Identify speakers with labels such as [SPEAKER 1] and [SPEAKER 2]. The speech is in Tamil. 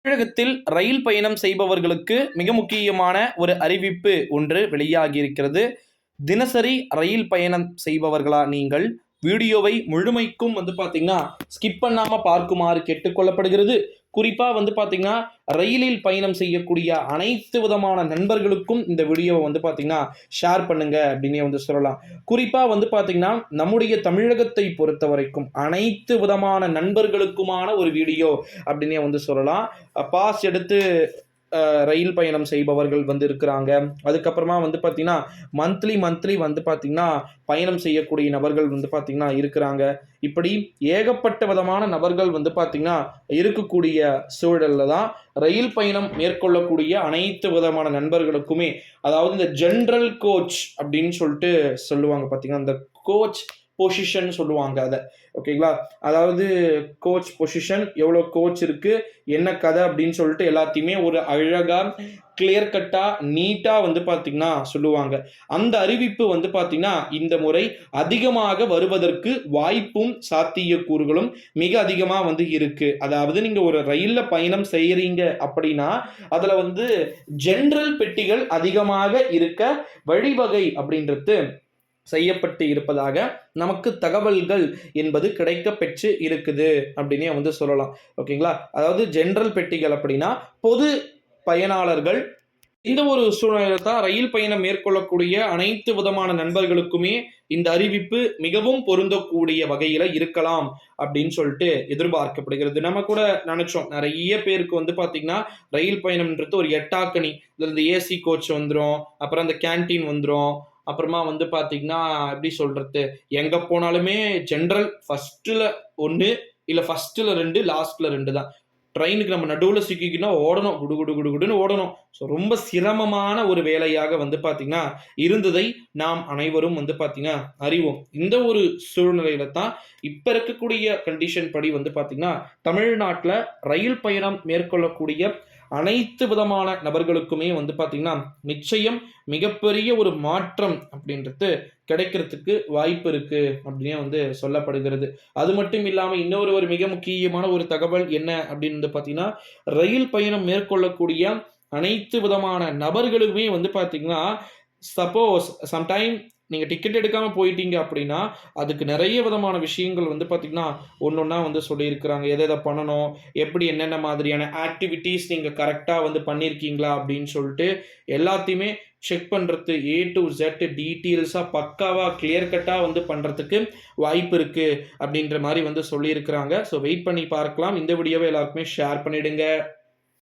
[SPEAKER 1] தமிழகத்தில் ரயில் பயணம் செய்பவர்களுக்கு மிக முக்கியமான ஒரு அறிவிப்பு ஒன்று வெளியாகியிருக்கிறது. தினசரி ரயில் பயணம் செய்பவர்களா நீங்கள்? வீடியோவை முழுமைக்கும் பார்த்தீங்கன்னா, ஸ்கிப் பண்ணாம பார்க்குமாறு கேட்டுக்கொள்ளப்படுகிறது. குறிப்பா பார்த்தீங்கன்னா, ரயிலில் பயணம் செய்யக்கூடிய அனைத்து விதமான நண்பர்களுக்கும் இந்த வீடியோவை பார்த்தீங்கன்னா, ஷேர் பண்ணுங்க அப்படின்னே சொல்லலாம். குறிப்பா பார்த்தீங்கன்னா, நம்முடைய தமிழகத்தை பொறுத்தவரைக்கும் அனைத்து விதமான நண்பர்களுக்குமான ஒரு வீடியோ அப்படின்னே சொல்லலாம். பாஸ் எடுத்து ரயில் பயணம் செய்பவர்கள் இருக்கிறாங்க. அதுக்கப்புறமா பார்த்தீங்கன்னா, மந்த்லி பார்த்தீங்கன்னா, பயணம் செய்யக்கூடிய நபர்கள் பார்த்தீங்கன்னா இருக்கிறாங்க. இப்படி ஏகப்பட்ட விதமான நபர்கள் பார்த்தீங்கன்னா, இருக்கக்கூடிய சூழல்ல தான் ரயில் பயணம் மேற்கொள்ளக்கூடிய அனைத்து விதமான நண்பர்களுக்குமே, அதாவது இந்த ஜெனரல் கோச் அப்படின்னு சொல்லிட்டு சொல்லுவாங்க பார்த்தீங்கன்னா, அந்த கோச் பொசிஷன் சொல்லுவாங்க அத. ஓகேங்களா? அதாவது கோச் பொசிஷன், எவ்வளோ கோச் இருக்கு, என்ன கதை அப்படின்னு சொல்லிட்டு எல்லாத்தையுமே ஒரு அழகா கிளியர் கட்டா நீட்டா பார்த்தீங்கன்னா சொல்லுவாங்க. அந்த அறிவிப்பு பார்த்தீங்கன்னா, இந்த முறை அதிகமாக வருவதற்கு வாய்ப்பும் சாத்தியக்கூறுகளும் மிக அதிகமா இருக்கு. அதாவது நீங்க ஒரு ரயில்ல பயணம் செய்யறீங்க அப்படின்னா, அதுல ஜெனரல் பெட்டிகள் அதிகமாக இருக்க வழிவகை அப்படின்றது செய்யப்பட்டு இருப்பதாக நமக்கு தகவல்கள் என்பது கிடைக்க பெற்று இருக்குது அப்படின்னே சொல்லலாம். ஓகேங்களா? அதாவது ஜெனரல் பெட்டிகள் அப்படின்னா பொது பயனாளர்கள் இந்த ஒரு சூழ்நிலையில தான் ரயில் பயணம் மேற்கொள்ளக்கூடிய அனைத்து விதமான நண்பர்களுக்குமே இந்த அறிவிப்பு மிகவும் பொருந்தக்கூடிய வகையில இருக்கலாம் அப்படின்னு சொல்லிட்டு எதிர்பார்க்கப்படுகிறது. நம்ம கூட நினைச்சோம், நிறைய பேருக்கு பாத்தீங்கன்னா ரயில் பயணம்ன்றது ஒரு எட்டாக்கணி. இதுல இந்த ஏசி கோச் வந்துடும், அப்புறம் அந்த கேன்டீன் வந்துடும், அப்புறமா பார்த்தீங்கன்னா எப்படி சொல்றது, எங்க போனாலுமே ஜென்ரல் ஃபர்ஸ்ட்ல 1 இல்ல ஃபர்ஸ்ட்ல 2 லாஸ்ட்ல 2 தான். ட்ரெயினுக்கு நம்ம நடுவுல சிக்கிக்கணும், ஓடணும், குடு குடு குடு குடுன்னு ஓடணும். ஸோ ரொம்ப சிரமமான ஒரு வேலையாக பார்த்தீங்கன்னா இருந்ததை நாம் அனைவரும் பார்த்தீங்கன்னா அறிவோம். இந்த ஒரு சூழ்நிலையில தான் இப்ப இருக்கக்கூடிய கண்டிஷன் படி பார்த்தீங்கன்னா, தமிழ்நாட்டுல ரயில் பயணம் மேற்கொள்ளக்கூடிய அனைத்து விதமான நபர்களுக்குமே பார்த்தீங்கன்னா, நிச்சயம் மிகப்பெரிய ஒரு மாற்றம் அப்படின்றது கிடைக்கிறதுக்கு வாய்ப்பு இருக்கு அப்படின்னே சொல்லப்படுகிறது. அது மட்டும் இல்லாம இன்னொரு ஒரு மிக முக்கியமான ஒரு தகவல் என்ன அப்படின்னு பார்த்தீங்கன்னா, ரயில் பயணம் மேற்கொள்ளக்கூடிய அனைத்து விதமான நபர்களுமே பார்த்தீங்கன்னா, சப்போஸ் சம்டைம் நீங்க டிக்கெட் எடுக்காம போயிட்டீங்க அப்படின்னா, அதுக்கு நெறைய விதமான விஷயங்கள் பார்த்தீங்கன்னா, ஒண்ணொண்ணா சொல்லியிருக்கிறாங்க. எத எத பண்ணணும், எப்படி என்னென்ன மாதிரியான ஆக்டிவிட்டீஸ் நீங்க கரெக்ட்டா பண்ணியிருக்கீங்களா அப்படின்னு சொல்லிட்டு எல்லாத்தையுமே செக் பண்றது ஏ டூ இசட் டீட்டெயில்ஸா பக்காவா கிளியர் கட்டா பண்றதுக்கு வாய்ப்பு இருக்கு அப்படின்ற மாரி சொல்லியிருக்கிறாங்க. ஸோ வெயிட் பண்ணி பார்க்கலாம். இந்த வீடியோவை எல்லாருக்குமே ஷேர் பண்ணிடுங்க.